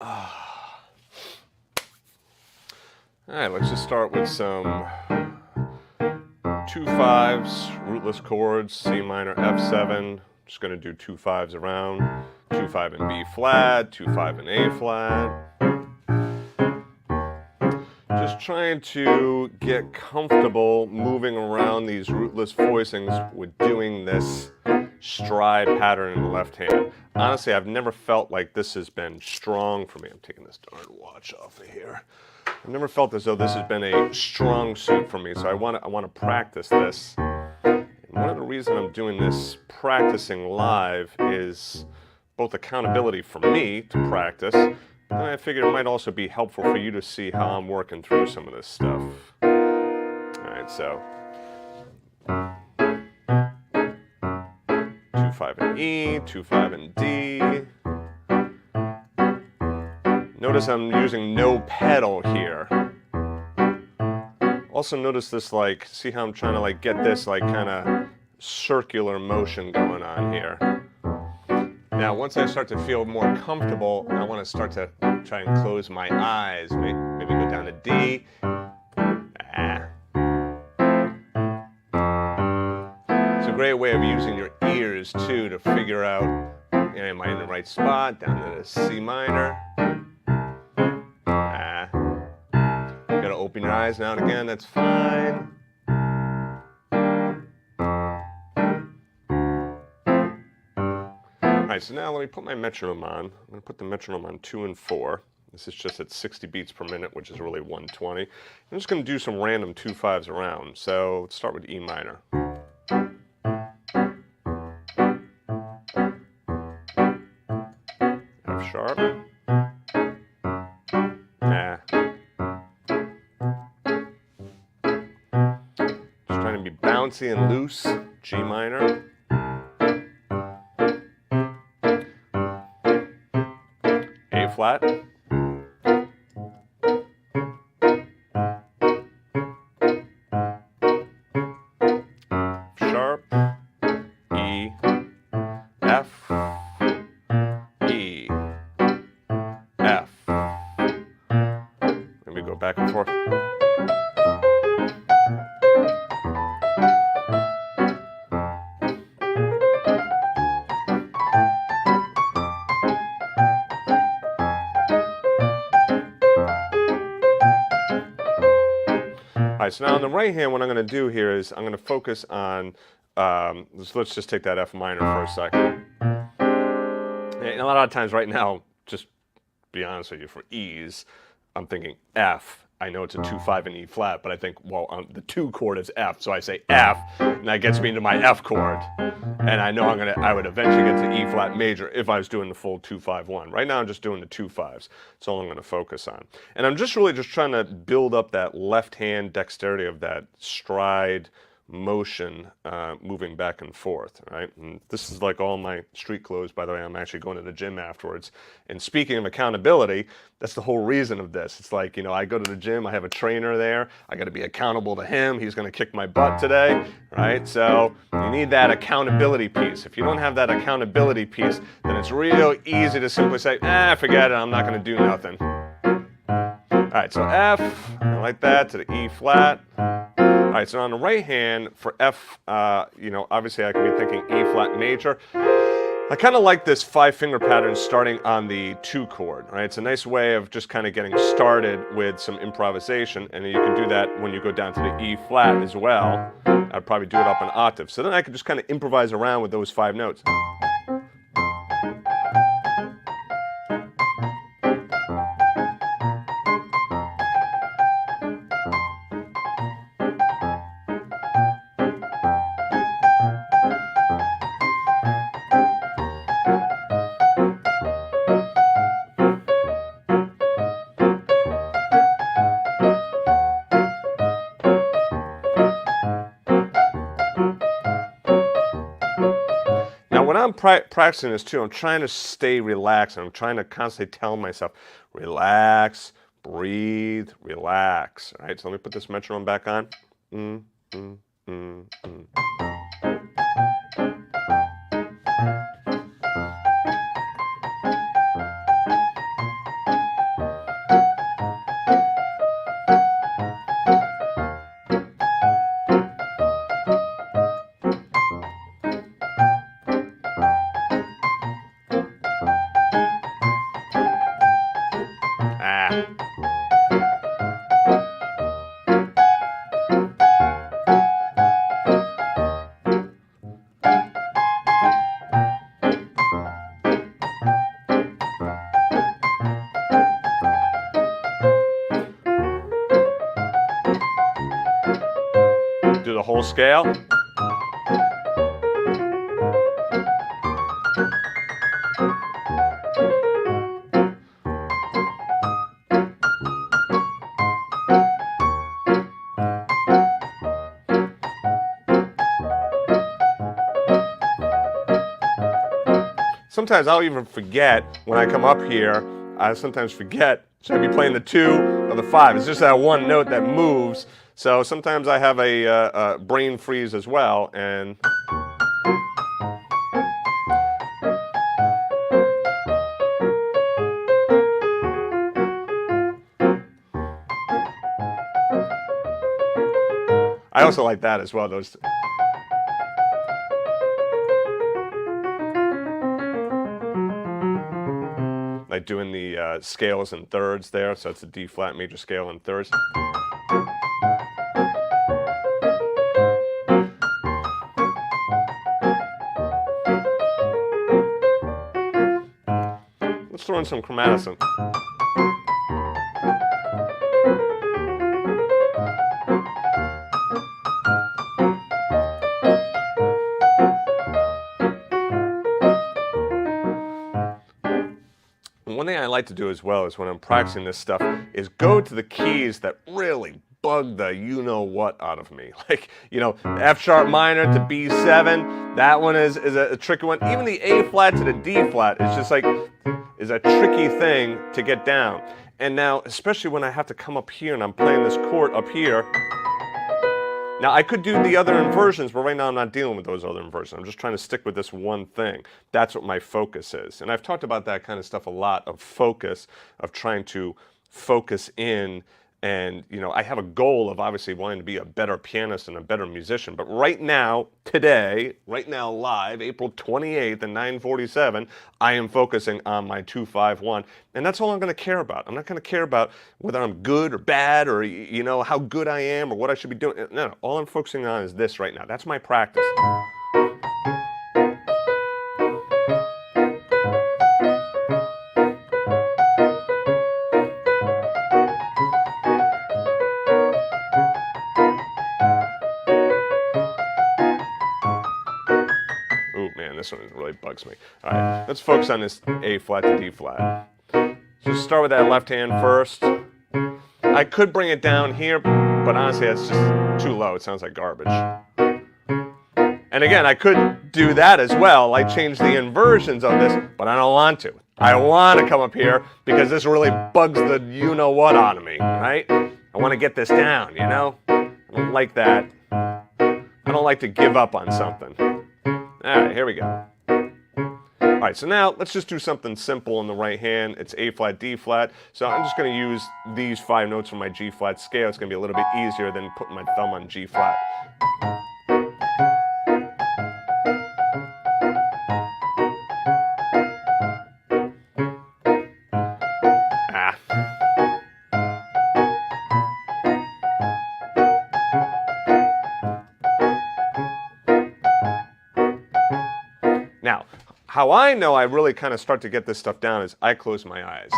Alright, let's just start with some 2/5s, rootless chords, C minor, F7. Just going to do 2/5s around, 2/5 in B flat, 2/5 in A flat. Just trying to get comfortable moving around these rootless voicings with doing this stride pattern in the left hand. Honestly, I've never felt like this has been strong for me. I'm taking this darn watch off of here. I've never felt as though this has been a strong suit for me, so I want to practice this. And one of the reasons I'm doing this practicing live is both accountability for me to practice, and I figured it might also be helpful for you to see how I'm working through some of this stuff. Alright, so 2/5 in E, 2/5 in D. Notice I'm using no pedal here. Also notice this, like, see how I'm trying to like get this like kind of circular motion going on here. Now once I start to feel more comfortable, I want to start to try and close my eyes. Maybe go down to D. It's a great way of using your ears too to figure out, you know, am I in the right spot? Down to the C minor. Gotta open your eyes now and again, that's fine. Alright, so now let me put my metronome on. I'm going to put the metronome on 2 and 4. This is just at 60 beats per minute, which is really 120. I'm just going to do some random 2/5s around. So let's start with E minor. F sharp. Just trying to be bouncy and loose. G minor. A flat. Sharp. E. F. E. F. Let me go back and forth. Alright, so now on the right hand, what I'm going to do here is I'm going to focus on, let's just take that F minor for a second. And a lot of times right now, just be honest with you, for ease, I'm thinking F. I know it's a 2/5 in E flat, but I think, well, the 2 chord is F, so I say F, and that gets me into my F chord. And I know I would eventually get to E flat major if I was doing the full 2/5-1. Right now I'm just doing the 2/5s. That's all I'm going to focus on. And I'm just really just trying to build up that left hand dexterity of that stride motion moving back and forth, right? And this is like all my street clothes, by the way. I'm actually going to the gym afterwards. And speaking of accountability, that's the whole reason of this. It's like, you know, I go to the gym, I have a trainer there, I got to be accountable to him, he's going to kick my butt today, right? So you need that accountability piece. If you don't have that accountability piece, then it's real easy to simply say, forget it, I'm not going to do nothing. All right, so F, like that, to the E flat. All right, so on the right hand, for F, you know, obviously I could be thinking E flat major. I kind of like this 5-finger pattern starting on the 2 chord, right? It's a nice way of just kind of getting started with some improvisation, and you can do that when you go down to the E flat as well. I'd probably do it up an octave. So then I can just kind of improvise around with those 5 notes. When I'm practicing this too, I'm trying to stay relaxed, and I'm trying to constantly tell myself, relax, breathe, relax. All right, so let me put this metronome back on. Full scale. Sometimes I'll even forget when I come up here, I sometimes forget, should I be playing the 2 or the 5? It's just that one note that moves. So sometimes I have a brain freeze as well. And I also like that as well. Those. Like doing the scales in thirds there, so it's a D flat major scale in thirds. Let's throw in some chromaticism. One thing I like to do as well is when I'm practicing this stuff is go to the keys that really bug the you-know-what out of me. Like, you know, F sharp minor to B7, that one is a tricky one. Even the A flat to the D flat is just like, is a tricky thing to get down. And now, especially when I have to come up here and I'm playing this chord up here. Now, I could do the other inversions, but right now I'm not dealing with those other inversions. I'm just trying to stick with this one thing. That's what my focus is. And I've talked about that kind of stuff a lot, of focus, of trying to focus in. And, you know, I have a goal of obviously wanting to be a better pianist and a better musician. But right now, today, right now live, April 28th at 9:47, I am focusing on my 2-5-1. And that's all I'm going to care about. I'm not going to care about whether I'm good or bad or, you know, how good I am or what I should be doing. No, all I'm focusing on is this right now. That's my practice. This one really bugs me. All right, let's focus on this A flat to D flat. So start with that left hand first. I could bring it down here, but honestly, that's just too low. It sounds like garbage. And again, I could do that as well. I change the inversions of this, but I don't want to. I want to come up here because this really bugs the you-know-what out of me, right? I want to get this down, you know? I don't like that. I don't like to give up on something. All right, here we go. All right, so now let's just do something simple on the right hand. It's A flat, D flat. So I'm just going to use these 5 notes from my G flat scale. It's going to be a little bit easier than putting my thumb on G flat. Now, how I know I really kind of start to get this stuff down is I close my eyes.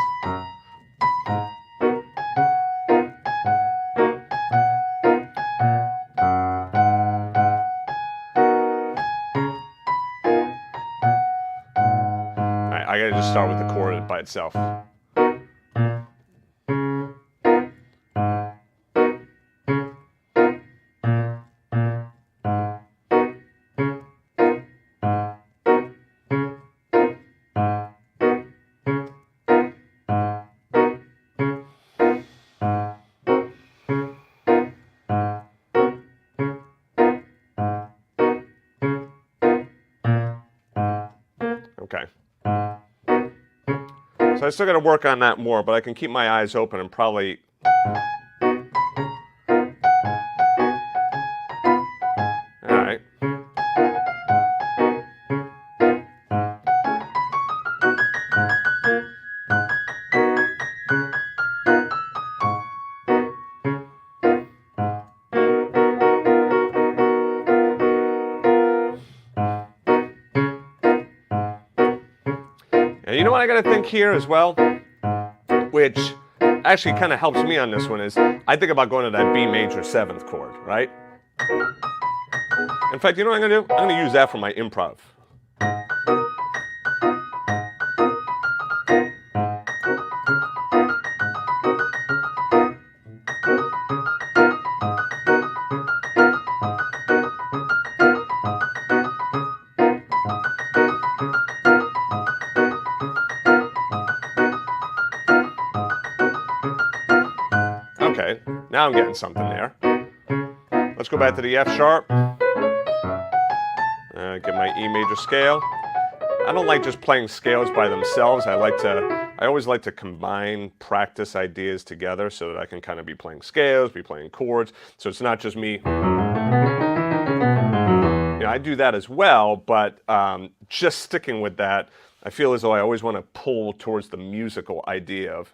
I gotta just start with the chord by itself. Okay. So I still got to work on that more, but I can keep my eyes open and probably... All right. And you know what I got to think here as well, which actually kind of helps me on this one, is I think about going to that B major 7th chord, right? In fact, you know what I'm going to do? I'm going to use that for my improv. Okay, now I'm getting something there. Let's go back to the F sharp. Get my E major scale. I don't like just playing scales by themselves. I always like to combine practice ideas together so that I can kind of be playing scales, be playing chords. So it's not just me. I do that as well, but just sticking with that, I feel as though I always want to pull towards the musical idea of.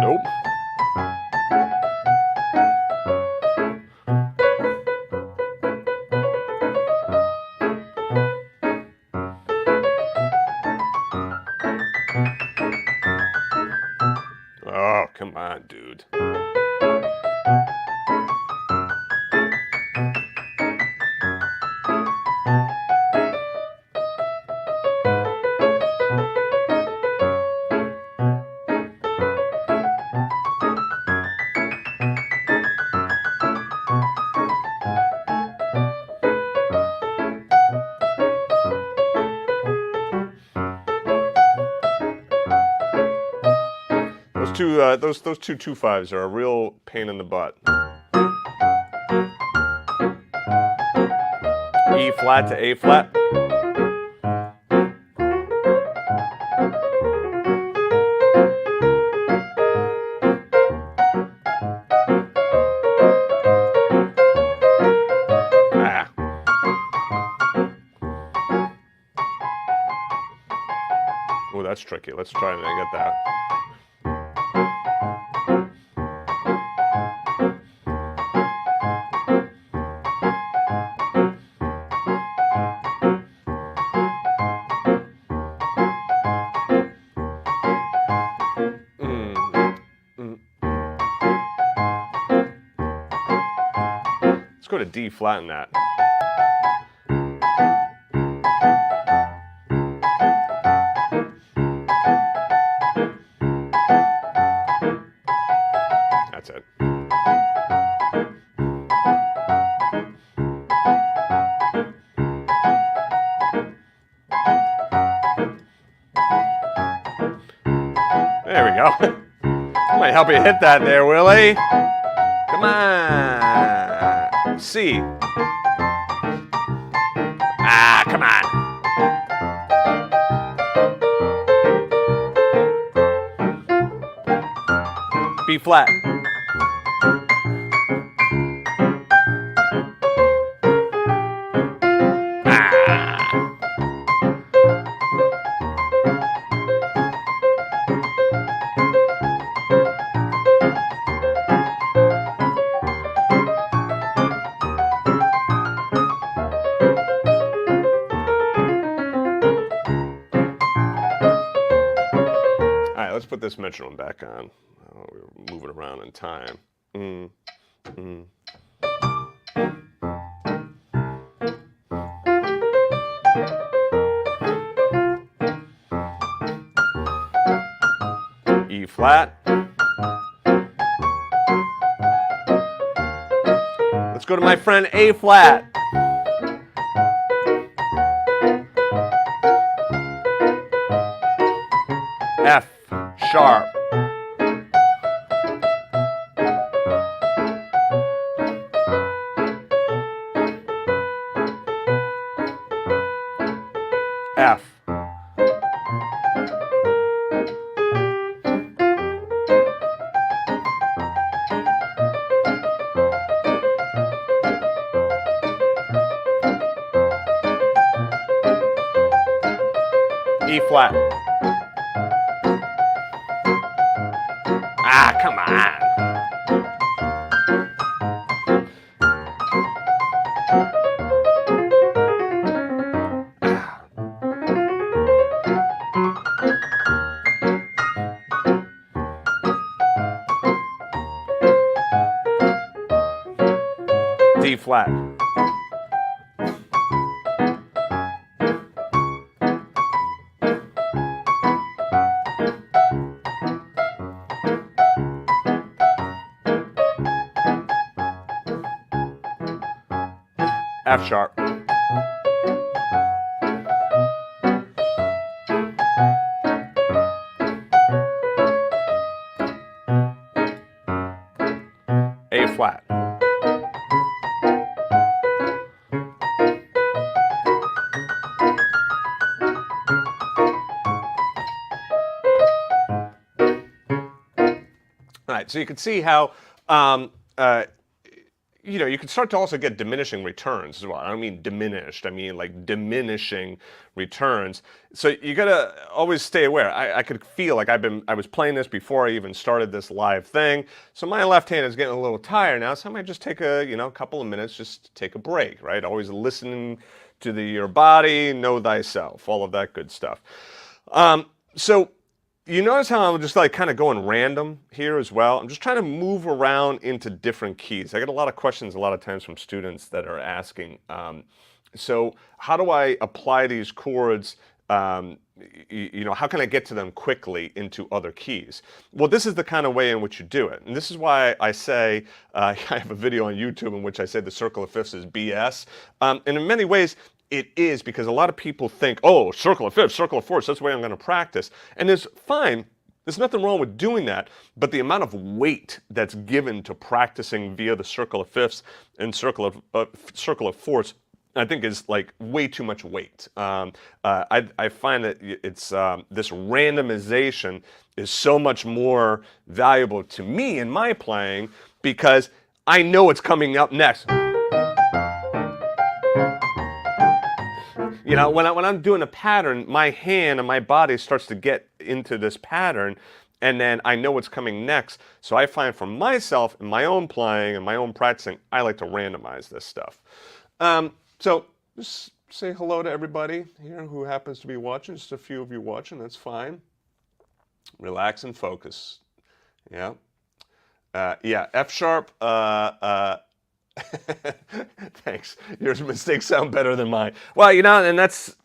Nope. Oh, come on, dude. Those two 2/5s are a real pain in the butt. E flat to A flat. Oh, that's tricky. Let's try and get that. Let's go to D flat in that. That's it. There we go. Might help you hit that there, Willie. Come on. C. Ah, come on. B flat. Let's put this metronome back on. Oh, we're moving around in time. E flat. Let's go to my friend A flat. F sharp. F. E flat. Ah, come on. flat. F sharp. A flat. All right, so you can see how you know, you can start to also get diminishing returns as well. I don't mean diminished, I mean like diminishing returns. So you gotta always stay aware. I could feel like I was playing this before I even started this live thing. So my left hand is getting a little tired now, so I might just take a, you know, couple of minutes, just take a break, right? Always listening to your body, know thyself, all of that good stuff. So you notice how I'm just like kind of going random here as well. I'm just trying to move around into different keys. I get a lot of questions a lot of times from students that are asking, so how do I apply these chords? You know, how can I get to them quickly into other keys? Well, this is the kind of way in which you do it. And this is why I say, I have a video on YouTube in which I say the circle of fifths is BS. And in many ways, it is, because a lot of people think, oh, circle of fifths, circle of fourths, that's the way I'm going to practice. And it's fine. There's nothing wrong with doing that. But the amount of weight that's given to practicing via the circle of fifths and circle of fourths, I think is like way too much weight. I find that it's this randomization is so much more valuable to me in my playing because I know it's coming up next. You know, when I'm doing a pattern, my hand and my body starts to get into this pattern, and then I know what's coming next. So I find for myself, in my own playing and my own practicing, I like to randomize this stuff. So just say hello to everybody here who happens to be watching. Just a few of you watching, that's fine. Relax and focus. Yeah. Yeah, F sharp. Thanks. Your mistakes sound better than mine. Well, you know, and that's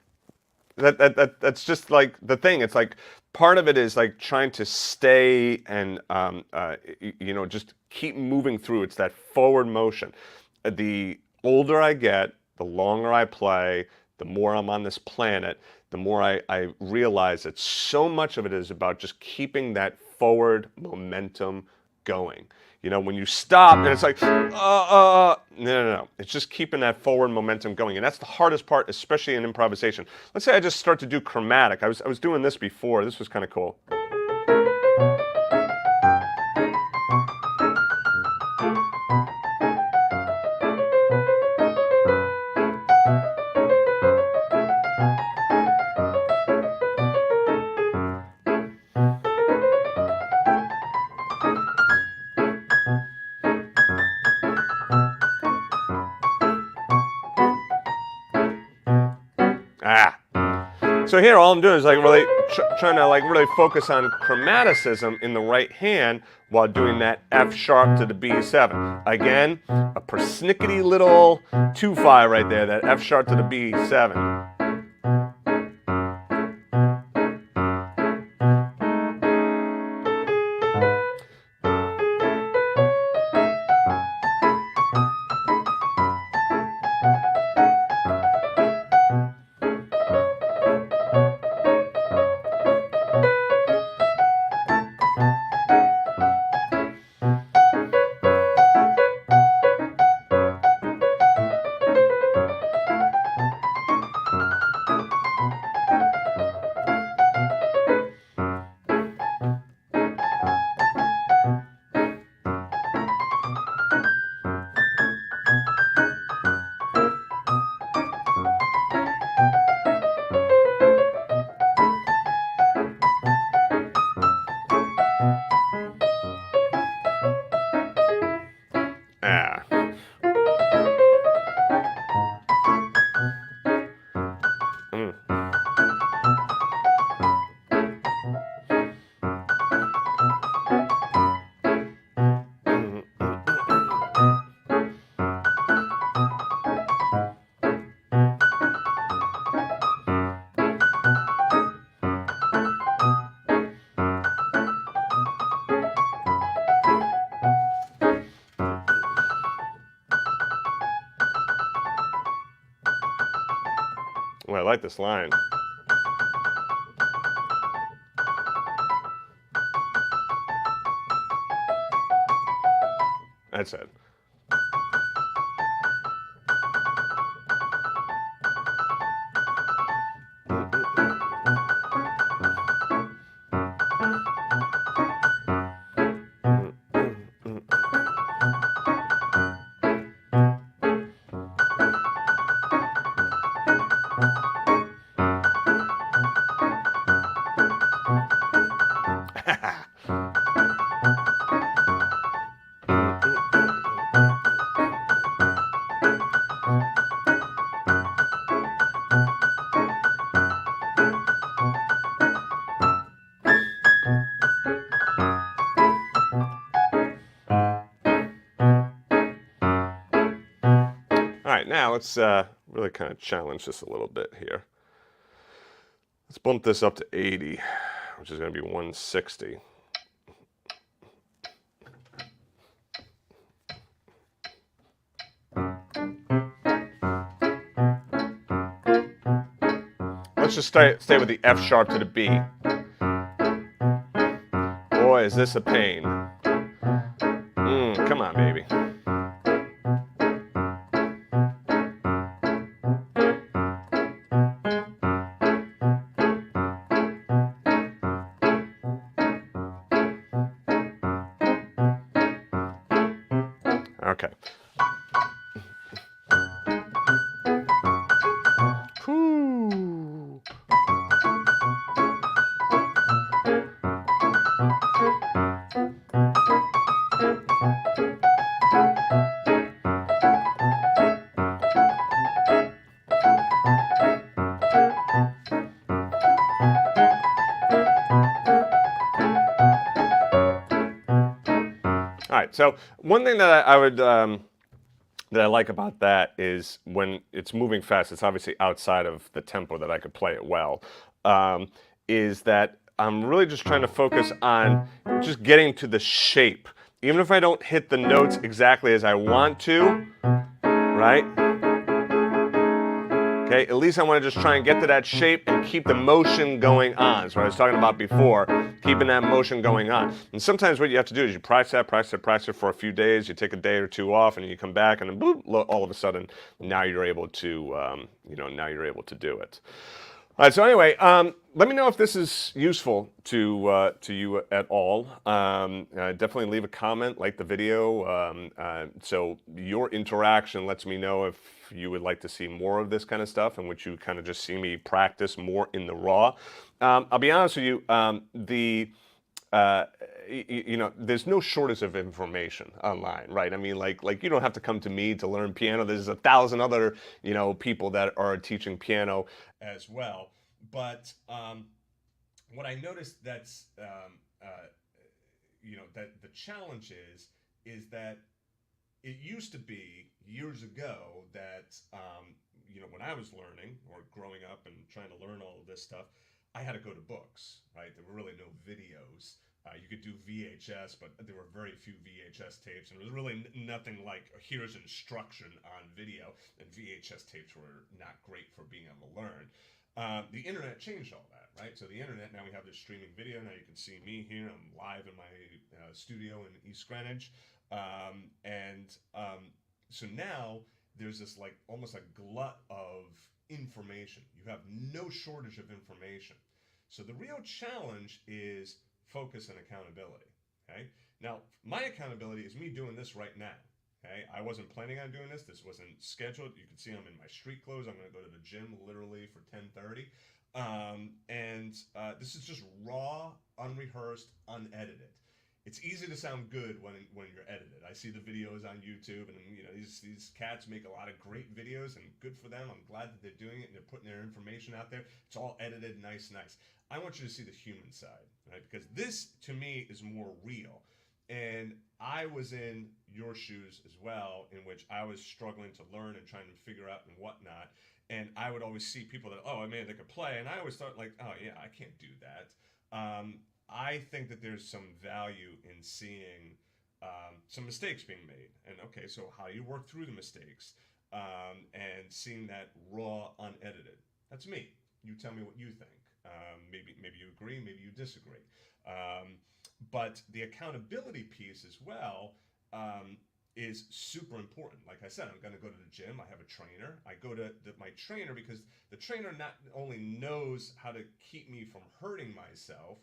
just like the thing. It's like part of it is like trying to stay and you know, just keep moving through. It's that forward motion. The older I get, the longer I play, the more I'm on this planet, the more I realize that so much of it is about just keeping that forward momentum going. You know, when you stop and it's like, no. It's just keeping that forward momentum going. And that's the hardest part, especially in improvisation. Let's say I just start to do chromatic. I was doing this before. This was kind of cool. So here all I'm doing is like really trying to like really focus on chromaticism in the right hand while doing that F sharp to the B7. Again, a persnickety little 2-5 right there, that F sharp to the B7. like this line. That's it. All right, now let's really kind of challenge this a little bit here. Let's bump this up to 80, which is going to be 160. Let's just stay with the F sharp to the B. Boy, is this a pain. Come on, baby. Okay. Whew. All right, so one thing that I would that I like about that is when it's moving fast, it's obviously outside of the tempo that I could play it well, is that I'm really just trying to focus on just getting to the shape. Even if I don't hit the notes exactly as I want to, right? Okay, at least I want to just try and get to that shape and keep the motion going on. So what I was talking about before, keeping that motion going on. And sometimes what you have to do is you practice it for a few days. You take a day or two off, and then you come back, and then boop, all of a sudden, now you're able to, now you're able to do it. All right. So anyway, let me know if this is useful to you at all. Definitely leave a comment, like the video. So your interaction lets me know if you would like to see more of this kind of stuff, in which you kind of just see me practice more in the raw. I'll be honest with you. There's no shortage of information online, right? I mean, like you don't have to come to me to learn piano. There's 1,000 other, people that are teaching piano as well. But what I noticed that the challenge is that it used to be years ago that, when I was learning or growing up and trying to learn all of this stuff, I had to go to books, right? There were really no videos. You could do VHS, but there were very few VHS tapes, and there was really nothing like, here's instruction on video, and VHS tapes were not great for being able to learn. The internet changed all that, right? So the internet, now we have this streaming video. Now you can see me here. I'm live in my studio in East Greenwich. So now there's this almost a glut of information. You have no shortage of information. So the real challenge is focus and accountability, okay? Now, my accountability is me doing this right now, okay? I wasn't planning on doing this. This wasn't scheduled. You can see I'm in my street clothes. I'm going to go to the gym literally for 10:30. This is just raw, unrehearsed, unedited. It's easy to sound good when you're edited. I see the videos on YouTube, and these cats make a lot of great videos, and good for them. I'm glad that they're doing it and they're putting their information out there. It's all edited, nice. I want you to see the human side, right? Because this, to me, is more real. And I was in your shoes as well, in which I was struggling to learn and trying to figure out and whatnot. And I would always see people that, they could play, and I always thought I can't do that. I think that there's some value in seeing some mistakes being made. And so how do you work through the mistakes? And seeing that raw, unedited. That's me. You tell me what you think. Maybe you agree, maybe you disagree. But the accountability piece as well is super important. Like I said, I'm going to go to the gym. I have a trainer. I go to my trainer because the trainer not only knows how to keep me from hurting myself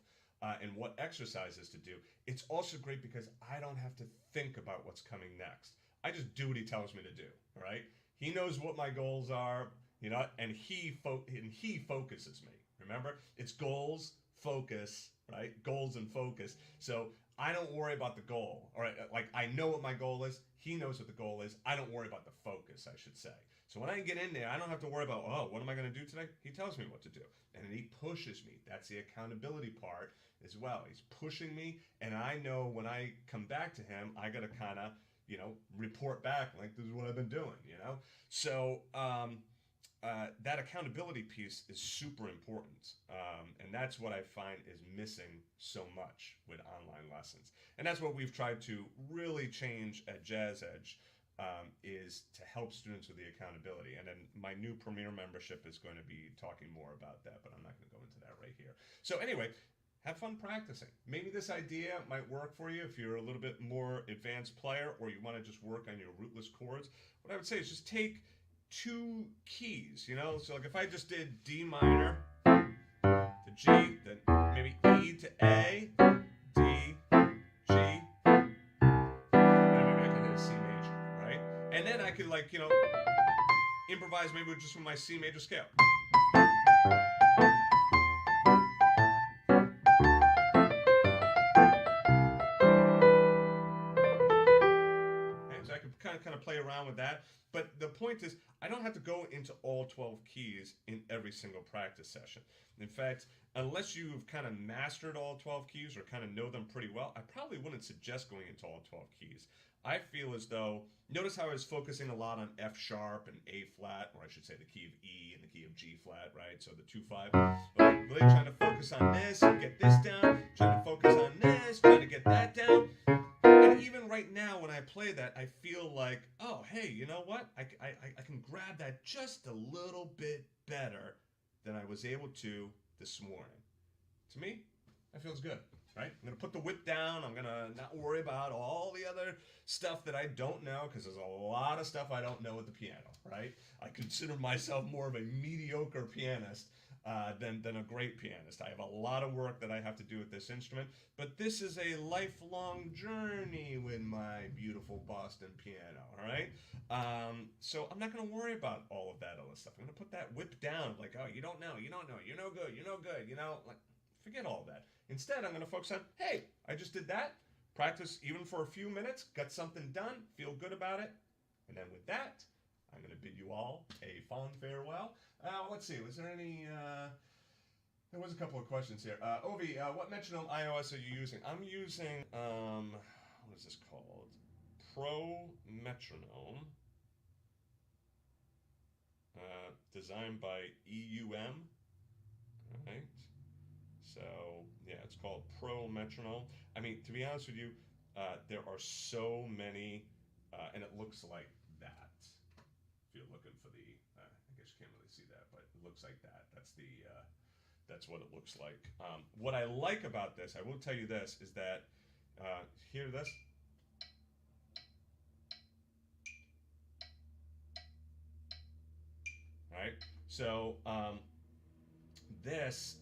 and what exercises to do, it's also great because I don't have to think about what's coming next. I just do what he tells me to do. Right? He knows what my goals are, and he focuses me. Remember, it's goals, focus, right? Goals and focus. So I don't worry about the goal. All right, like I know what my goal is. He knows what the goal is. I don't worry about the focus, I should say. So when I get in there, I don't have to worry about, oh, what am I going to do today? He tells me what to do. And then he pushes me. That's the accountability part as well. He's pushing me, and I know when I come back to him, I got to kind of, report back like this is what I've been doing, So that accountability piece is super important. And that's what I find is missing so much with online lessons. And that's what we've tried to really change at Jazzedge, is to help students with the accountability. And then my new Premier membership is going to be talking more about that, but I'm not going to go into that right here. So anyway, have fun practicing. Maybe this idea might work for you if you're a little bit more advanced player or you want to just work on your rootless chords. What I would say is just take 2 keys, So like if I just did D minor to G, then maybe E to A, D, G, and maybe I can hit a C major, right? And then I could improvise maybe just from my C major scale. So I could kind of play around with that. But the point is, I don't have to go into all 12 keys in every single practice session. In fact, unless you've kind of mastered all 12 keys or kind of know them pretty well, I probably wouldn't suggest going into all 12 keys. I feel as though, notice how I was focusing a lot on F sharp and A flat, or I should say the key of E and the key of G flat, right? So the 2-5. Really trying to focus on this and get this down, trying to focus on this, trying to get that down. And even right now when I play that, I feel like, oh, hey, you know what? I can grab that just a little bit better than I was able to this morning. To me, that feels good, right? I'm going to put the whip down. I'm going to not worry about all the other stuff that I don't know, because there's a lot of stuff I don't know with the piano, right? I consider myself more of a mediocre pianist than a great pianist. I have a lot of work that I have to do with this instrument, but this is a lifelong journey with my beautiful Boston piano, all right? So I'm not going to worry about all of that other stuff. I'm going to put that whip down, like, oh, you don't know, you're no good, like, forget all that. Instead, I'm going to focus on, hey, I just did that. Practice even for a few minutes, got something done, feel good about it. And then with that, I'm going to bid you all a fond farewell. Let's see, was there any... there was a couple of questions here. Ovi, what metronome iOS are you using? I'm using, what is this called? Pro Metronome. Designed by EUM. All right. So, yeah, it's called Pro Metronome. I mean, to be honest with you, there are so many, and it looks like that. If you're looking for the, I guess you can't really see that, but it looks like that. That's what it looks like. What I like about this, I will tell you this, is that, hear this? All right, so this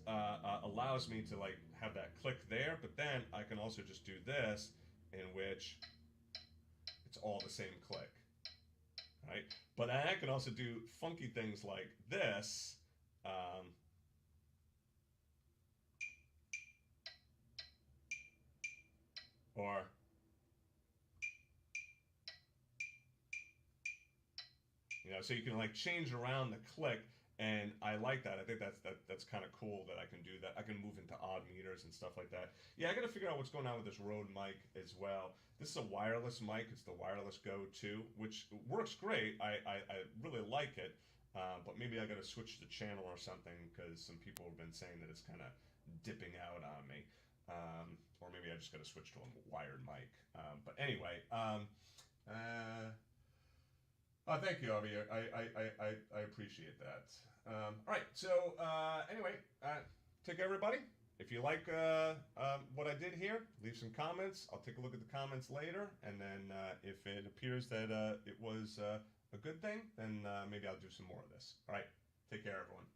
allows me to like have that click there, but then I can also just do this, in which it's all the same click, right? But I can also do funky things like this, or so you can like change around the click, and I like that. I think that's kind of cool that I can do that. I can move into odd meters and stuff like that. Yeah, I got to figure out what's going on with this Rode mic as well. This is a wireless mic. It's the wireless Go 2, which works great. I really like it, but maybe I got to switch the channel or something, because some people have been saying that it's kind of dipping out on me. Or maybe I just got to switch to a wired mic. But anyway, Oh, thank you, Avi. I appreciate that. All right. So anyway, take care, everybody. If you like what I did here, leave some comments. I'll take a look at the comments later, and then if it appears that it was a good thing, then maybe I'll do some more of this. All right. Take care, everyone.